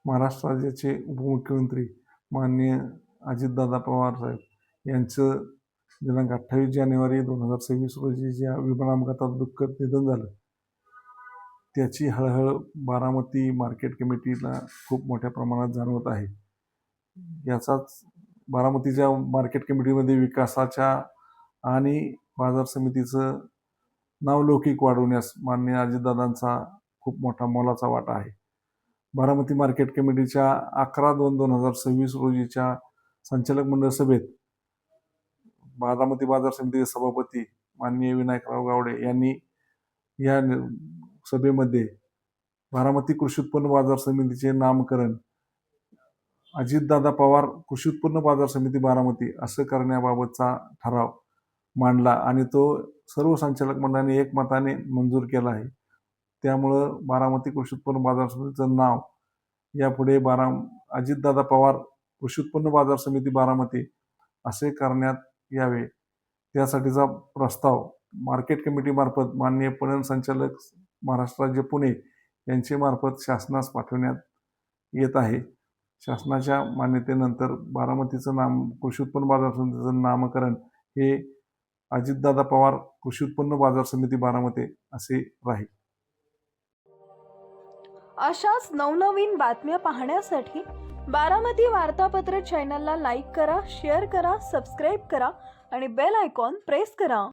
महाराष्ट्र राज्याचे उपमुख्यमंत्री माननीय अजितदादा पवार साहेब यांचं दिनांक 28 जानेवारी 2026 रोजी ज्या विमान अपघातात दुःखद निधन झालं, त्याची हळहळ बारामती मार्केट कमिटीला खूप मोठ्या प्रमाणात जाणवत आहे. याचाच बारामतीच्या मार्केट कमिटीमध्ये विकासाच्या आणि बाजार समितीचं नावलौकिक वाढवण्यास माननीय अजितदादांचा खूप मोठा मोलाचा वाटा आहे. बारामती मार्केट कमिटीच्या 11/2/2026 रोजीच्या संचालक मंडळ सभेत बारामती बाजार समितीचे सभापती माननीय विनायकराव गावडे यांनी या सभेमध्ये बारामती कृषी उत्पन्न बाजार समितीचे नामकरण अजितदादा पवार कृषी उत्पन्न बाजार समिती बारामती असं करण्याबाबतचा ठराव मांडला आणि तो सर्व संचालक मंडळाने एकमताने मंजूर केला आहे. त्यामुळं बारामती कृषी उत्पन्न बाजार समितीचं नाव यापुढे अजितदादा पवार कृषी उत्पन्न बाजार समिती बारामती असे करण्यात यावे, त्यासाठीचा प्रस्ताव मार्केट कमिटीमार्फत माननीय पणन संचालक महाराष्ट्र राज्य पुणे यांचे मार्फत शासनास पाठवण्यात येत आहे. शासनाच्या मान्यतेनंतर बारामतीचं कृषी उत्पन्न बाजार समितीचं नामकरण हे अजितदादा पवार कृषी उत्पन्न बाजार समिती बारामती असे राहील. अशाच नवनवीन बातम्या पाहण्यासाठी बारामती वार्तापत्र चॅनलला लाईक करा, शेअर करा, सबस्क्राईब करा आणि बेल आयकॉन प्रेस करा.